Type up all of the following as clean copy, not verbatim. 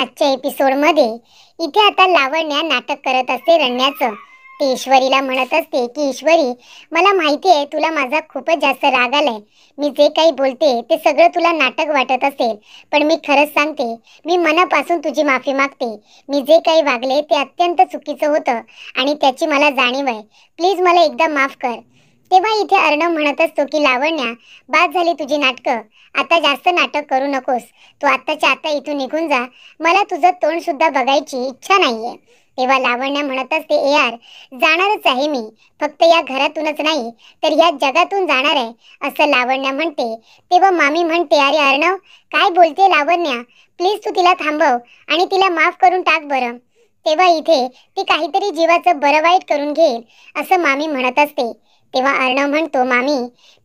आजच्या एपिसोडमध्ये इथे आता लावण्या नाटक करत असते रडण्याचं. ती ईश्वरीला म्हणत असते की ईश्वरी, मला माहिती आहे तुला माझा खूपच जास्त राग आलाय. मी जे काही बोलते ते सगळं तुला नाटक वाटत असेल, पण मी खरंच सांगते, मी मनापासून तुझी माफी मागते. मी जे काही वागले ते अत्यंत चुकीचं होतं आणि त्याची मला जाणीव आहे. प्लीज मला एकदा माफ कर. तेव्हा इथे अर्णव म्हणत असतो की लावण्या, बाद झाली तुझी नाटकं. आता जास्त नाटक करू नकोस. तू आत्ताच्या आता इथून निघून जा. मला तुझं तोंड सुद्धा बघायची इच्छा नाहीये. तेव्हा लावण्या म्हणत असते, यार जाणारच आहे मी. फक्त या घरातूनच नाही तर या जगातून जाणार आहे असं लावण्या म्हणते. तेव्हा मामी म्हणते, अरे अर्णव, काय बोलते लावण्या? प्लीज तू तिला थांबव आणि तिला माफ करून टाक बरं. तेव्हा इथे ती काहीतरी जीवाचं बरं वाईट करून घेईल असं मामी म्हणत असते. तेव्हा अर्णव म्हणतो, मामी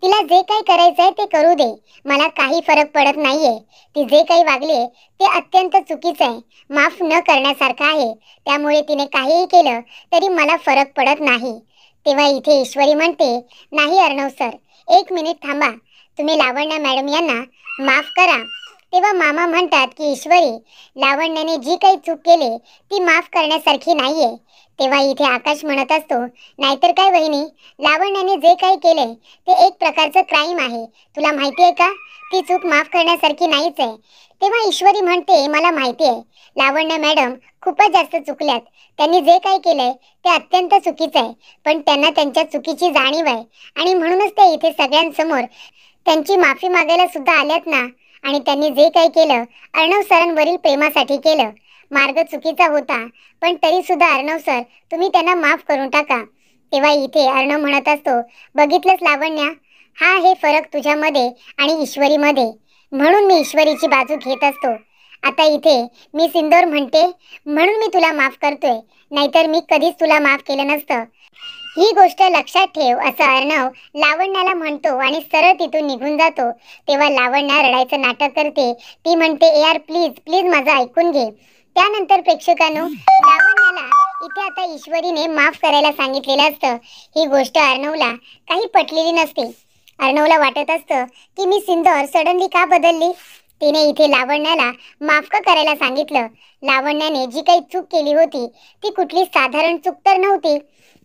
तिला जे काही करायचंय ते करू दे. मला काही फरक पडत नाहीये. ती जे काही वागले ते अत्यंत चुकीचं आहे, माफ न करण्यासारखं आहे. त्यामुळे तिने काहीही केलं तरी मला फरक पडत नाही. तेव्हा इथे ईश्वरी म्हणते, नाही अर्णव सर, एक मिनिट थांबा. तुम्ही लावण्या मॅडम यांना माफ करा. तेव्हा मामा म्हणतात की ईश्वरी, लावण्याने जी काही चूक केली ती माफ करण्यासारखी नाहीये. तेव्हा इथे आकाश म्हणत असतो, नाहीतर काय वहिनी, लावण्याने जे काही केले ते एक प्रकारचं क्राईम आहे. तुला माहिती आहे का? ती चूक माफ करण्यासारखी नाहीच आहे. तेव्हा ईश्वरी म्हणते, मला माहिती आहे लावण्य मॅडम खूपच जास्त चुकल्यात. त्यांनी जे काही केलंय ते अत्यंत चुकीचं आहे, पण त्यांना त्यांच्या चुकीची जाणीव आहे आणि म्हणूनच ते इथे सगळ्यांसमोर त्यांची माफी मागायला सुद्धा आल्यात ना. आणि त्यांनी जे काही केलं अर्णव सरांवरील प्रेमासाठी केलं. मार्ग चुकीचा होता, पण तरी सुद्धा अर्णव सर, तुम्ही त्यांना माफ करून टाका. तेव्हा इथे अर्णव म्हणत असतो, बघितलंच लावण्या, हा हे फरक तुझ्यामध्ये आणि ईश्वरीमध्ये. म्हणून मी ईश्वरीची बाजू घेत असतो. आता इथे मी सिंदूर म्हणते म्हणून मी तुला माफ करतोय, नाहीतर मी कधीच तुला माफ केलं नसतं. ही गोष्ट लक्षात ठेव असं अर्णव लावण्याला म्हणतो आणि सरळ तिथून निघून जातो. तेव्हा लावण्या रडायचं नाटक करते. ती म्हणते, यार प्लीज प्लीज माझं ऐकून घे. त्यानंतर प्रेक्षकांनो, लावण्याला इथे आता ईश्वरीने माफ करायला सांगितलेलं असतं. ही गोष्ट अर्णवला काही पटलेली नसते. अर्णवला वाटत असतं की मी सिंदूर सडनली का बदलली. तिने इथे लावण्याला माफ का करायला सांगितलं. लावण्याने जी काही चूक केली होती ती कुठली साधारण चूक तर नव्हती.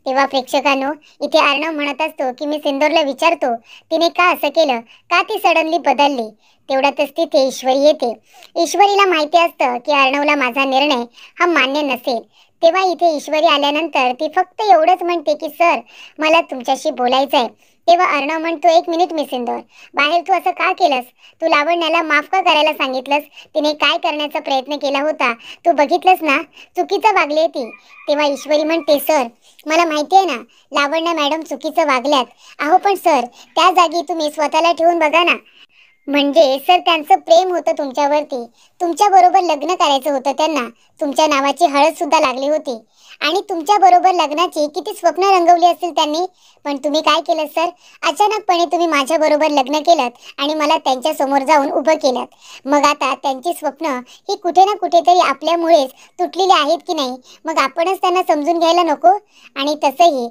तेव्हा प्रेक्षकांनो, इथे अर्णव म्हणत असतो की मी सिंदूरला विचारतो तिने का असं केलं, का ती सडनली बदलली. तेवढ्यातच तिथे ईश्वरी येते. ईश्वरीला माहिती असतं की अर्णवला माझा निर्णय हा मान्य नसेल. तेव्हा इथे ईश्वरी आल्यानंतर ती फक्त एवढंच म्हणते की सर, मला तुमच्याशी बोलायचं आहे. तेव्हा अर्णव म्हणतो, एक मिनिट मी सिंदूर, बाहेर तू असं का केलंस? तू लावण्याला माफ का करायला सांगितलंस? तिने काय करण्याचा प्रयत्न केला होता तू बघितलंस ना, चुकीचं वागले ती. तेव्हा ईश्वरी म्हणते, सर मला माहिती आहे ना लावण्य मॅडम चुकीचं वागल्यात. अहो पण सर, त्या जागी तुम्ही स्वतःला ठेवून बघा ना. म्हणजे सर, त्यांचं प्रेम होतं तुमच्यावरती. तुमच्या बरोबर लग्न करायचं होतं त्यांना. तुमच्या नावाची हळद सुद्धा लागली होती आणि तुमच्या बरोबर लग्नाची किती स्वप्न रंगवली असतील त्यांनी. पण तुम्ही काय केलं सर? अचानकपणे तुम्ही माझ्या बरोबर लग्न केलं आणि मला त्यांच्या समोर जाऊन उभं केलं. मग आता त्यांची स्वप्न ही कुठे ना कुठेतरी आपल्यामुळेच तुटलेली आहेत की नाही? मग आपणच त्यांना समजून घ्यायला नको? आणि तसंही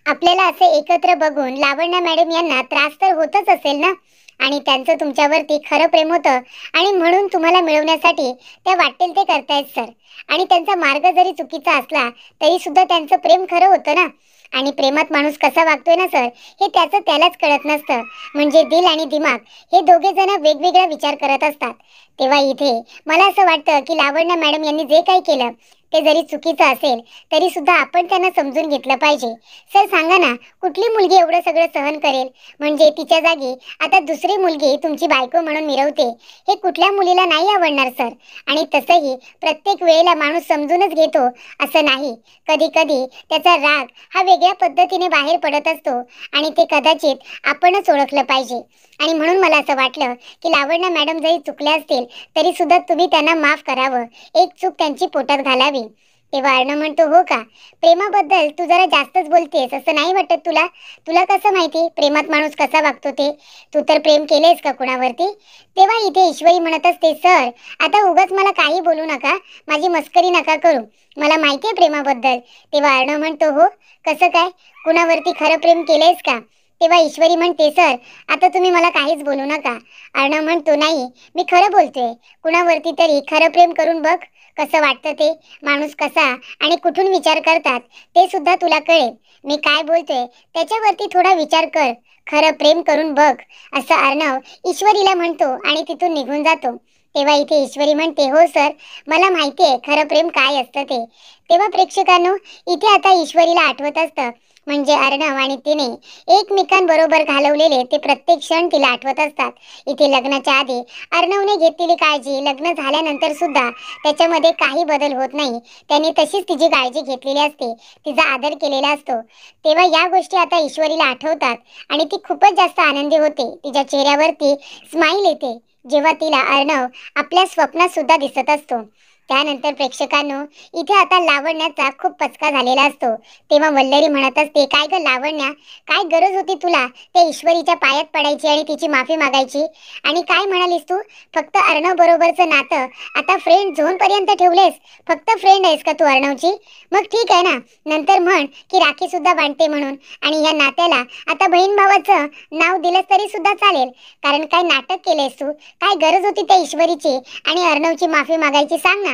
आपल्याला असे एकत्र बघून लावण्या मॅडम यांना त्रास तर होतच असेल ना. आणि त्यांचं तुमच्यावरती खरं प्रेम होतं आणि म्हणून तुम्हाला मिळवण्यासाठी त्या वाटेल ते करतायत सर. आणि त्यांचा मार्ग जरी चुकीचा असला तरी सुद्धा त्यांचं प्रेम खरं होतं ना. आणि प्रेमात माणूस कसा वागतोय ना सर, हे त्याचं त्यालाच कळत नसतं. म्हणजे दिल आणि दिमाग हे दोघे जण वेगवेगळा विचार करत असतात. तेव्हा इथे मला असं वाटतं की लावण्या मॅडम यांनी जे काही केलं ते जरी चुकीचं असेल तरी सुद्धा आपण त्यांना समजून घेतलं पाहिजे. सर सांगा ना, कुठली मुलगी एवढं सगळं सहन करेल? म्हणजे तिच्या जागी आता दुसरी मुलगी तुमची बायको म्हणून मिरवते, हे कुठल्या मुलीला नाही आवडणार सर. आणि तसंही प्रत्येक वेळेला माणूस समजूनच घेतो असं नाही. कधी कधी त्याचा राग हा वेगळ्या पद्धतीने बाहेर पडत असतो आणि ते कदाचित आपणच ओळखलं पाहिजे. आणि म्हणून मला असं वाटलं की लावण्या मॅडम जरी चुकल्या असतील तरी सुद्धा तुम्ही त्यांना माफ करावं, एक चूक त्यांची पोटात घालावी. तेव्हा अर्णव म्हणतो, हो का, प्रेमाबद्दल तू जरा जास्तच बोलतेस असं नाही वाटत तुला? तुला कसं माहिती प्रेमात माणूस कसा वागतो ते? तू तर प्रेम केलेस का कुणावरती? तेव्हा इथे ईश्वरी म्हणत असते, सर आता उगाच मला काही बोलू नका, माझी मस्करी नका करू, मला माहिती आहे प्रेमाबद्दल. तेव्हा अर्णव म्हणतो, हो कसं काय, कुणावरती खरं प्रेम केलंयस का? तेव्हा ईश्वरी म्हणते, सर आता तुम्ही मला काहीच बोलू नका. अर्णव म्हणतो, नाही मी खरं बोलतोय. कुणावरती तरी खरं प्रेम करून बघ, कसं वाटतं ते. माणूस कसा आणि कुठून विचार करतात ते सुद्धा तुला कळेल. मी काय बोलतोय त्याच्यावरती थोडा विचार कर, खरं प्रेम करून बघ, असं अर्णव ईश्वरीला म्हणतो आणि तिथून निघून जातो. तेव्हा इथे ईश्वरी म्हणते, हो सर मला माहिती आहे खरं प्रेम काय असतं ते. तेव्हा प्रेक्षकांनो, इथे आता ईश्वरीला आठवत असतं, म्हणजे अर्णव आणि तिने एकमेकांबरोबर घालवलेले ते प्रत्येक क्षण तिला आठवत असतात. इथे लग्नाच्या आधी अर्णवने घेतलेली काळजी लग्न झाल्यानंतर सुद्धा त्याच्यामध्ये काही बदल होत नाही. त्याने तशीच तिची काळजी घेतलेली असते, तिचा आदर केलेला असतो. तेव्हा या गोष्टी आता ईश्वरीला आठवतात आणि ती खूपच जास्त आनंदी होते. तिच्या चेहऱ्यावरती स्माईल येते जेव्हा तिला अर्णव आपल्या स्वप्नात सुद्धा दिसत असतो. त्यानंतर प्रेक्षकांनो, इथे आता लावण्याचा खूप पचका झालेला असतो. तेव्हा वल्लरी म्हणत असते, काय ग लावण्या, काय गरज होती तुला त्या ईश्वरीच्या पायात पडायची आणि तिची माफी मागायची? आणि काय म्हणालीस तू, फक्त अर्णव बरोबरचं नातं आता फ्रेंड झोन पर्यंत ठेवलेस? फक्त फ्रेंड आहेस का तू अर्णवची? मग ठीक आहे ना, नंतर म्हण की राखी सुद्धा बांधते म्हणून, आणि या नात्याला आता बहीण भावाचं नाव दिलंस तरी सुद्धा चालेल. कारण काय नाटक केलेस तू? काय गरज होती त्या ईश्वरीची आणि अर्णवची माफी मागायची, सांग ना.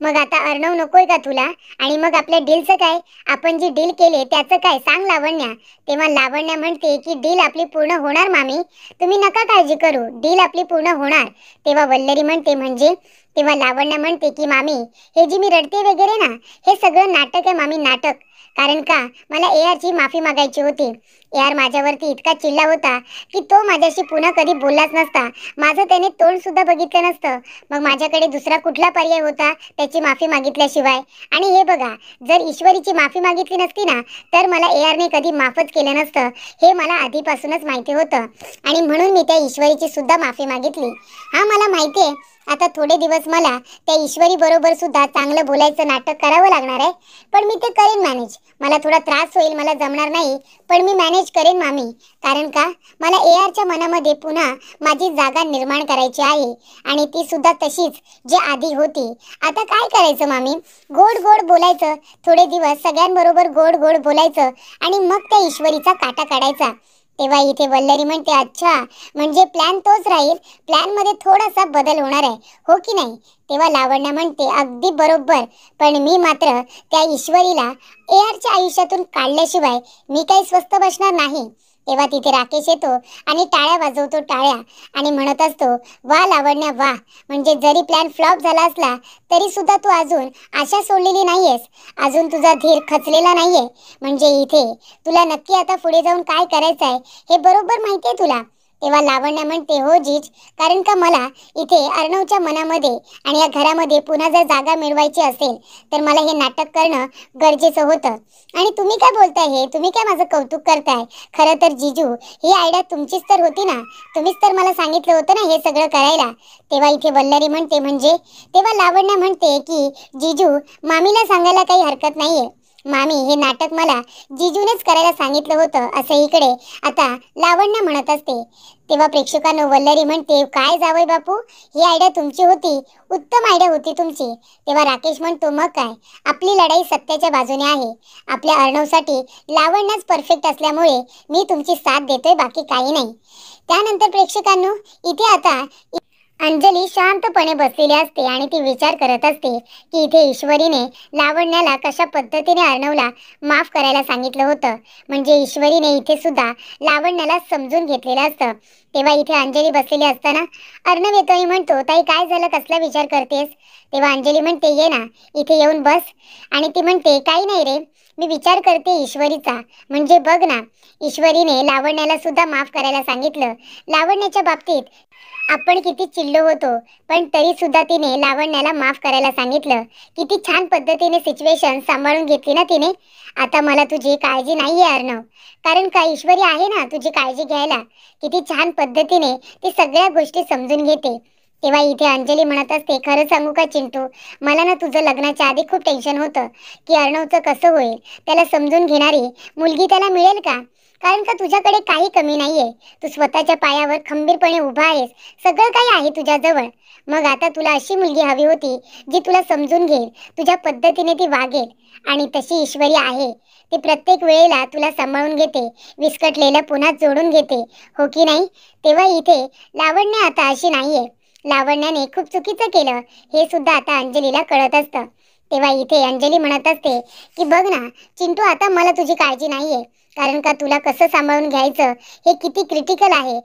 मग आता अर्णव नकोय का तुला? आणि मग आपल्या डीलचं काय? आपण जी डील केले त्याचं काय, सांग लावण्या. तेव्हा लावण्या म्हणते की डील आपली पूर्ण होणार मामी, तुम्ही नका काळजी करू, डील आपली पूर्ण होणार. तेव्हा वल्लरी म्हणते, म्हणजे? तेव्हा लावण्या म्हणते की मामी, हे जी मी रडते वगैरे ना, हे सगळं नाटक आहे मामी, नाटक. कारण का मला ARची माफी मागायची होती. AR माझ्यावरती इतका चिडला होता की तो माझ्याशी पुन्हा कधी बोललाच नसता, माझं त्याने तोंड सुद्धा बघितलं नसतं. मग माझ्याकडे दुसरा कुठला पर्याय होता त्याची माफी मागितल्याशिवाय? आणि हे बघा, जर ईश्वरीची माफी मागितली नसती ना, तर मला ARने कधी माफच केलं नसतं, हे मला आधीपासूनच माहिती होतं. आणि म्हणून मी त्या ईश्वरीची सुद्धा माफी मागितली. हा मला माहिती आहे, आता थोडे दिवस मला त्या ईश्वरी बरोबर सुद्धा चांगलं बोलायचं नाटक करावं लागणार आहे, पण मी ते करेन मॅनेज. मला थोडा त्रास होईल, मला जमणार नाही, पण मी मॅनेज करेन मामी. कारण का मला ARच्या मनामध्ये पुन्हा माझी जागा निर्माण करायची आहे, आणि ती सुद्धा तशीच जी आधी होती. आता काय करायचं मामी? गोड गोड बोलायचं, थोडे दिवस सगळ्यांबरोबर गोड गोड बोलायचं आणि मग त्या ईश्वरीचा काटा काढायचा. तेव्हा इथे वल्लरी म्हणते, अच्छा म्हणजे प्लॅन तोच राहील, प्लॅन मध्ये थोडासा बदल होणार आहे, हो की नाही? तेव्हा लावण्या म्हणते, अगदी बरोबर, पण मी मात्र त्या ईश्वरीला ARच्या आयुष्यातून काढल्याशिवाय मी काही स्वस्थ बसणार नाही. तेव्हा तिथे राकेश येतो आणि टाळ्या वाजवतो, टाळ्या, आणि म्हणत असतो, वा लावण्या वा, म्हणजे जरी प्लॅन फ्लॉप झाला असला तरी सुद्धा तू अजून आशा सोडलेली नाहीयेस, अजून तुझा धीर खचलेला नाहीये. म्हणजे इथे तुला नक्की आता पुढे जाऊन काय करायचं आहे हे बरोबर माहिती आहे तुला. तेव्हा लावण्या म्हणते, हो जीज, कारण का मला इथे अर्णवच्या मनामध्ये आणि या घरामध्ये पुन्हा जर जागा मिळवायची असेल तर मला हे नाटक करणं गरजेचं होतं. आणि तुम्ही काय बोलताय, हे तुम्ही काय माझं कौतुक करताय? खरं तर जीजू, ही आयडिया तुमचीच तर होती ना, तुम्हीच तर मला सांगितलं होतं ना हे सगळं करायला. तेव्हा इथे वल्लरी म्हणते, म्हणजे? तेव्हा लावण्या म्हणते की जीजू, मामीला सांगायला काही हरकत नाहीये, मामी हे नाटक मला जीजूनेच करायला सांगितलं होतं, असं इकडे आता लावण्य म्हणत असते. तेव्हा प्रेक्षकांनो, वल्लरी म्हणते, काय जावई बापू, ही आयडिया तुमची होती, उत्तम आयडिया होती तुमची. तेव्हा राकेश म्हणतो, मग काय, आपली लढाई सत्याच्या बाजूने आहे, आपल्या अर्णवसाठी लावण्याच परफेक्ट असल्यामुळे मी तुमची साथ देतोय, बाकी काही नाही. त्यानंतर प्रेक्षकांनो, इथे आता अंजली शांतपणे बसलेली असते आणि ती विचार करत असते की इथे ईश्वरीने लावण्याला कशा पद्धतीने अर्णवला माफ करायला सांगितलं होतं. म्हणजे ईश्वरीने इथे सुद्धा लावण्याला समजून घेतलेलं असतं. तेव्हा इथे अंजली बसलेली असताना अर्णव येतो आणि म्हणतो, ताई काय झालं, कसला विचार करतेस? तेव्हा अंजली म्हणते, ये ना इथे येऊन बस. आणि ती म्हणते, काही नाही रे, मी विचार करते ईश्वरीचा. म्हणजे बघ ना, ईश्वरीने लावण्याला सुद्धा माफ करायला सांगितलं. लावण्याच्या बाबतीत आपण किती चिडलो होतो, पण तरी सुद्धा तिने लावण्याला माफ करायला सांगितलं. किती छान पद्धतीने सिच्युएशन सांभाळून घेतली ना तिने. आता मला तुझी काळजी नाहीये अर्णव, कारण का ईश्वरी आहे ना तुझी काळजी घ्यायला. किती छान पद्धतीने ती सगळ्या गोष्टी समजून घेते. तेव्हा इथे अंजली म्हणत असते, खरं सांगू का चिंटू, मला ना तुझं लग्नाच्या आधी खूप टेन्शन होतं की अर्णवचं कसं होईल, त्याला समजून घेणारी मुलगी त्याला मिळेल का. कारण का तुझ्याकडे काही कमी नाहीये. तू स्वतःच्या पायावर खंबीरपणे उभा आहेस. सगळं काही आहे तुझ्याजवळ. मग आता तुला अशी मुलगी हवी होती जी तुला समजून घेईल, तुझ्या पद्धतीने ती वागेल. आणि तशी ईश्वरी आहे. ती प्रत्येक वेळेला तुला सांभाळून घेते, विस्कटलेलं पुन्हा जोडून घेते, हो की नाही? तेव्हा इथे लावण्य आता अशी नाहीये. लावण्याने खूप चुकीचं केलं हे सुद्धा आता अंजलीला कळत असतं. तेव्हा इथे अंजली म्हणत असते की बघ ना चिंटू, आता मला तुझी काळजी नाहीये. कारण का तुला कसं सांभाळून घ्यायचं हे किती क्रिटिकल आहे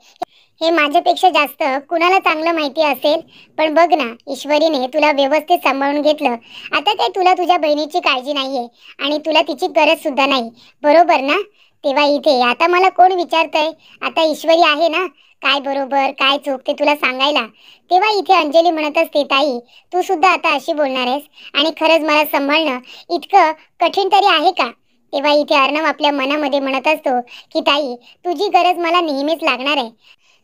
हे माझ्यापेक्षा जास्त कुणाला चांगलं माहिती असेल. पण बघ ना, ईश्वरीने तुला व्यवस्थित सांभाळून घेतलं. आता काय तुला तुझ्या बहिणीची काळजी नाहीये आणि तुला तिची गरज सुद्धा नाही, बरोबर ना? तेव्हा इथे आता मला कोण विचारतंय? आता ईश्वरी आहे ना, काय बरोबर काय चूक ते तुला सांगायला. तेव्हा इथे अंजली म्हणत असते, ताई तू सुद्धा आता अशी बोलणार आहेस आणि खरंच मला सांभाळणं इतकं कठीण तरी आहे का? तेव्हा इथे अर्णव आपल्या मनामध्ये म्हणत असतो की ताई तुझी गरज मला नेहमीच लागणार आहे.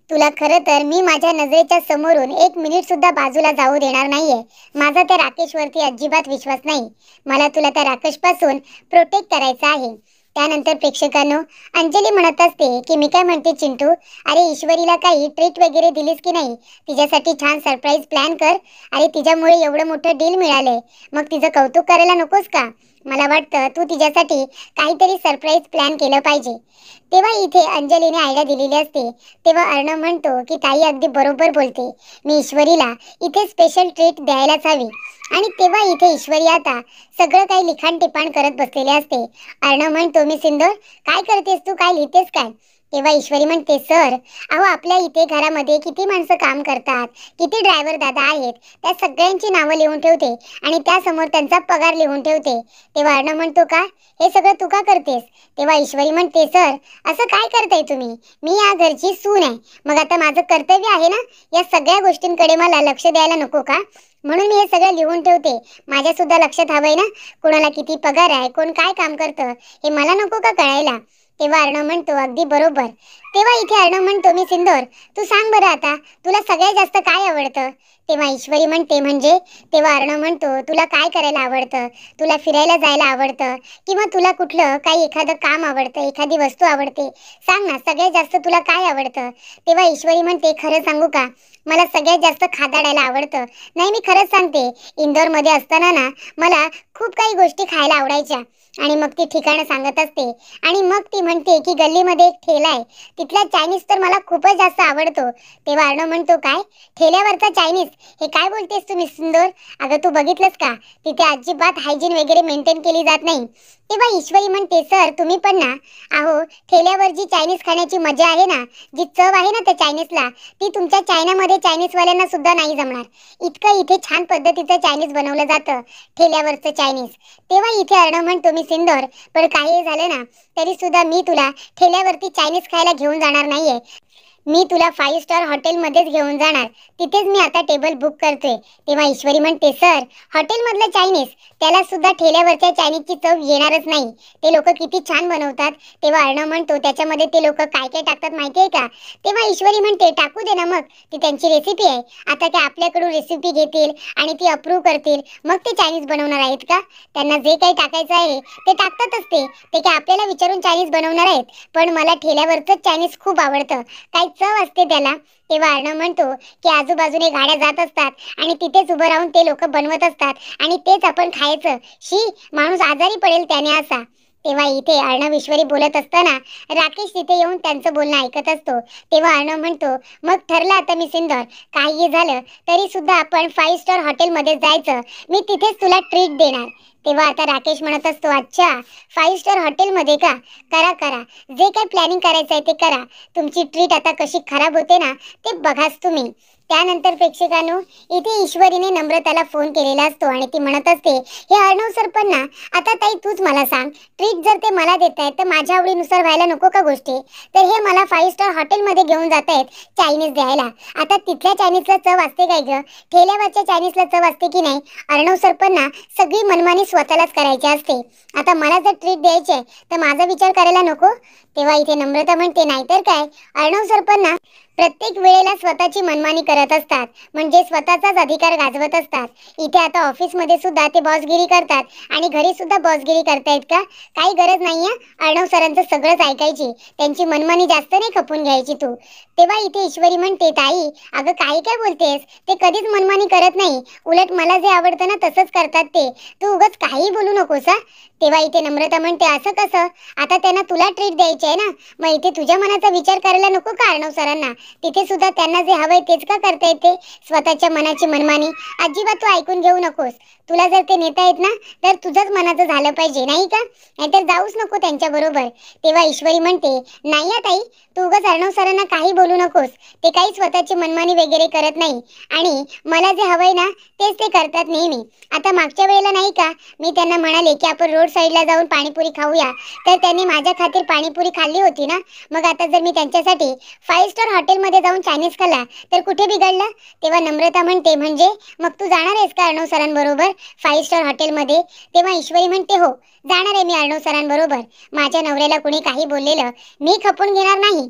तुला खरं तर मी माझ्या नजरेच्या समोरून एक मिनिट सुद्धा बाजूला जाऊ देणार नाहीये. माझा त्या राकेशवरती अजिबात विश्वास नाही. मला तुला त्या राकेशपासून प्रोटेक्ट करायचं आहे. त्यानंतर प्रेक्षकांनो, अंजली म्हणत असते की मी काय म्हणते चिंटू, अरे ईश्वरीला काही ट्रीट वगैरे दिलीस की नाही? तिच्यासाठी छान सरप्राईज प्लॅन कर. अरे तिच्यामुळे एवढं मोठं डील मिळालंय, मग तिचं कौतुक करायला नकोस का? मला वाटतं तू तिच्यासाठी काहीतरी सरप्राईज प्लॅन केलं पाहिजे. तेव्हा इथे अंजलीने आयडिया दिलेली असते. तेव्हा अर्णव म्हणतो की ताई अगदी बरोबर बोलते, मी ईश्वरीला इथे स्पेशल ट्रीट द्यायलाच हवी. आणि तेव्हा इथे ईश्वरी आता सगळं काही लिखाण टिपाण करत बसलेले असते. अर्णव म्हणतो, मी सिंदूर काय करतेस तू, काय लिहितेस काय? तेव्हा ईश्वरी म्हणते, सर अहो आपल्या इथे घरामध्ये किती माणसं काम करतात, किती ड्रायव्हर दादा आहेत, त्या सगळ्यांची नावं लिहून ठेवते आणि त्यासमोर त्यांचा पगार लिहून ठेवते. तेव्हा अर्णव म्हणतो, का हे सगळं तू का करतेस? तेव्हा ईश्वरी म्हणते, सर असं काय करताय तुम्ही? मी या घरची सून आहे. मग आता माझं कर्तव्य आहे ना या सगळ्या गोष्टींकडे मला लक्ष द्यायला नको का? म्हणून मी हे सगळं लिहून ठेवते. माझ्या सुद्धा लक्षात हवंय ना कोणाला किती पगार आहे, कोण काय काम करतं हे मला नको का कळायला? तेव्हा अर्णव म्हणतो, अगदी बरोबर. तेव्हा इथे अर्णव म्हणतो, मी सिंदूर तू सांग बरं आता तुला सगळ्यात जास्त काय आवडतं? तेव्हा ईश्वरी म्हणते, म्हणजे? तेव्हा अर्णव म्हणतो, तुला काय करायला आवडतं? तुला फिरायला जायला आवडतं किंवा तुला कुठलं काही एखादं काम आवडतं, एखादी वस्तू आवडते? सांग ना सगळ्यात जास्त तुला काय आवडतं? तेव्हा ईश्वरी म्हणते, खरं सांगू का, मला सगळ्यात जास्त खादाडायला आवडतं. नाही मी खरंच सांगते, इंदोरमध्ये असताना ना मला खूप काही गोष्टी खायला आवडायच्या. आणि मग ती ठिकाणं सांगत असते आणि मग ती म्हणते की गल्लीमध्ये एक ठेला आहे, तिथला चायनीज तर मला खूपच जास्त आवडतो. तेव्हा अर्णव म्हणतो, काय ठेल्यावरचा चायनीज? हे काय बोलतेस तुम्ही सिंदूर? अगं तू बघितलंस का, तिथे अजिबात हायजीन वगैरे मेंटेन केली जात नाही. तेव्हा ईश्वरी म्हणते, सर तुम्ही पण ना, अहो ठेल्यावर जी चायनीज खाण्याची मजा आहे ना, जी चव आहे ना त्या चायनीजला, ती तुमच्या चायनामध्ये चायनीजवाल्यांना सुद्धा नाही जमणार. इतकं इथे छान पद्धतीचं चायनीज बनवलं जातं, ठेल्यावरचं चायनीज. तेव्हा इथे अर्णव म्हणतो, मी सिंदूर पण काही झालं ना तरी सुद्धा मी तुला ठेल्यावरती चायनीज खायला घेऊन जाणार नाहीये. मी तुला 5 स्टार हॉटेलमध्येच घेऊन जाणार, तिथेच मी आता टेबल बुक करतोय. तेव्हा ईश्वरी म्हणते, सर हॉटेलमधलं चायनीज त्याला सुद्धा ठेल्यावरच्या चायनीजची चव येणारच नाही. ते लोक किती छान बनवतात. तेव्हा अर्णव म्हणतो, त्याच्यामध्ये ते लोक काय काय टाकतात माहिती आहे का? तेव्हा ईश्वरी म्हणते, टाकू दे ना, मग ती त्यांची रेसिपी आहे. आता ते आपल्याकडून रेसिपी घेतील आणि ती अप्रूव्ह करतील, मग ते चायनीज बनवणार आहेत का? त्यांना जे काही टाकायचं आहे ते टाकतातच. ते काय आपल्याला विचारून चायनीज बनवणार आहेत? पण मला ठेल्यावरचं चायनीज खूप आवडतं, काय चव असते त्याला. तेव्हा अर्णव म्हणतो की आजूबाजूने गाड्या जात असतात आणि तिथेच उभं राहून ते लोक बनवत असतात आणि तेच आपण खायचं. शी, माणूस आजारी पडेल त्याने असा. तेव्हा इथे अर्णव ईश्वरी बोलत असताना राकेश तिथे येऊन त्यांचं बोलणं ऐकत असतो. तेव्हा अर्णव म्हणतो, मग ठरलं आता मी सिंदूर, काही झालं तरी सुद्धा आपण 5 स्टार हॉटेलमध्ये जायचं, मी तिथेच तुला ट्रीट देणार. तेव्हा आता राकेश म्हणत असतो, अच्छा 5 स्टार हॉटेलमध्ये का? करा करा, जे काही प्लॅनिंग करायचं आहे ते करा. तुमची ट्रीट आता कशी खराब होते ना ते बघाच तुम्ही. त्यानंतर प्रेक्षकांनो, इथे ईश्वरीने नम्रताला फोन केलेला असतो आणि ती म्हणत असते, हे अर्णव सर पण ना, आता ताई तूच मला सांग, ट्रीट जर ते मला देत आहेत तर माझ्या आवडीनुसार व्हायला नको का गोष्टी? तर हे मला 5 स्टार हॉटेलमध्ये घेऊन जात आहेत चायनीज द्यायला. आता तिथल्या चायनीजला चव असते काय ग? ठेल्यावरच्या चायनीजला चव असते की नाही? अर्णव सर पण ना सगळी मनमानी स्वतःलाच करायची असते. आता मला जर ट्रीट द्यायची आहे तर माझा विचार करायला नको? तेव्हा इथे नम्रता म्हणते, नाहीतर काय, अर्णव सर पण ना प्रत्येक वेळेला स्वतःची मनमानी करत करत असतात, म्हणजे स्वतःचाच अधिकार गाजवत असतात. इथे आता ऑफिसमध्ये सुद्धा ते बॉसगिरी करतात आणि घरी सुद्धा बॉसगिरी करतायत का? काही गरज नाहीये अर्णव सरांचं सगळंच ऐकायची, त्यांची मनमानी जास्त नाही खपून घ्यायची तू. तेव्हा इथे ईश्वरी म्हणते, ताई अगं काही काय बोलतेस, ते कधीच मनमानी करत नाही, उलट मला जे आवडतं ना तसंच करतात ते, तू उगाच काही बोलू नकोस हा. तेव्हा इथे नम्रता म्हणते, असं कसं, आता त्यांना तुला ट्रीट द्यायची आहे ना, मग इथे तुझ्या मनाचा विचार करायला नको का अर्णव सरांना? तिथे सुद्धा त्यांना जे हवंय तेच का करता येते? स्वतःच्या मनाची मनमानी अजिबात तू ऐकून घेऊ नकोस. तुला जर ते नेता येत ना तर तुझंच मनाचं झालं पाहिजे, नाही का? नाहीतर जाऊच नको त्यांच्या बरोबर. तेव्हा ईश्वरी म्हणते, नाही ताई, तू उगाच अर्णव सरांना काही बोलू नकोस, ते काही स्वतःची मनमानी वगैरे करत नाही आणि मला जे हवंय ना तेच ते करतात नेहमी. आता मागच्या वेळेला नाही का मी त्यांना म्हणाले की आपण रोड साईडला जाऊन पाणीपुरी खाऊया, तर त्यांनी माझ्या खातीर पाणीपुरी खाल्ली होती ना. मग आता जर मी त्यांच्यासाठी 5 स्टार हॉटेलमध्ये जाऊन चायनीज खाल्ला तर कुठे बिघडलं? तेव्हा नम्रता म्हणते, म्हणजे मग तू जाणार आहेस का अर्णव सरांबरोबर 5 स्टार हॉटेलमध्ये? तेव्हा ईश्वरी म्हणते, हो जाणार आहे मी अर्णव सरांबरोबर. माझ्या नवऱ्याला कुणी काही बोललेलं मी खपून घेणार नाही.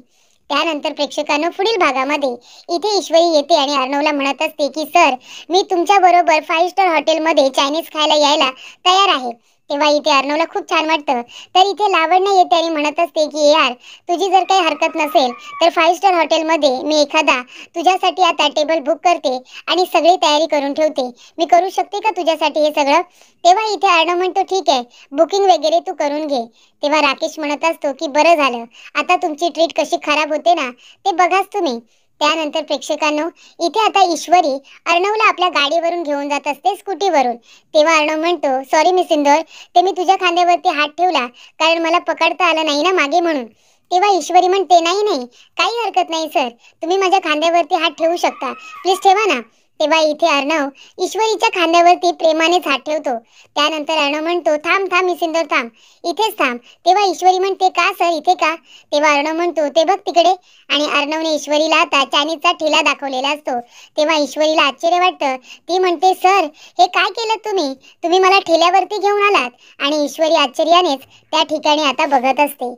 त्यानंतर प्रेक्षकांनो पुढील भागामध्ये इथे ईश्वरी येते आणि अर्णवला म्हणत असते की सर, मी तुमच्या बरोबर 5 स्टार हॉटेलमध्ये चायनीज खायला यायला तयार आहे. तेव्हा इथे अर्णवला खूप छान वाटतं. तर इथे लावण्य येते आणि म्हणत असते की यार, तुझी जर काही हरकत नसेल तर 5 स्टार हॉटेलमध्ये मी एखादा तुझ्यासाठी आता टेबल बुक करते आणि सगळी तयारी करून ठेवते. मी करू शकते का तुझ्यासाठी हे सगळं? तेव्हा इथे अर्णव म्हणतो, ठीक आहे, बुकिंग वगैरे तू करून घे. तेव्हा राकेश म्हणत असतो की बरं झालं, आता तुमची ट्रीट कशी खराब होते ना ते बघाच तुम्ही. त्यानंतर प्रेक्षकांनो इथे आता ईश्वरी अर्णवला आपल्या गाडीवरून घेऊन जात असते, स्कूटीवरून. तेव्हा अर्णव म्हणतो, सॉरी मिस इंदोर, ते मी तुझ्या खांद्यावरती हात ठेवला कारण मला पकडता आलं नाही ना मागे म्हणून. तेव्हा ईश्वरी म्हणते, नाही नाही, काही हरकत नाही सर, तुम्ही माझ्या खांद्यावरती हात ठेवू शकता, प्लीज ठेवा ना. तेव्हा इथे अर्णव ईश्वरीच्या खांद्यावरती प्रेमानेच हात ठेवतो. त्यानंतर अर्णव म्हणतो, थांब थांब मिस इंदोर, थांब, इथेच थांब. तेव्हा ईश्वरी म्हणते, का सर इथे का? तेव्हा अर्णव म्हणतो, ते बघ तिकडे. आणि अर्णवने ईश्वरीला आता चायनीजचा ठेला दाखवलेला असतो. तेव्हा ईश्वरीला आश्चर्य वाटतं. ती म्हणते, सर हे काय केलं तुम्ही? तुम्ही मला ठेल्यावरती घेऊन आलात? आणि ईश्वरी आश्चर्यानेच त्या ठिकाणी आता बघत असते.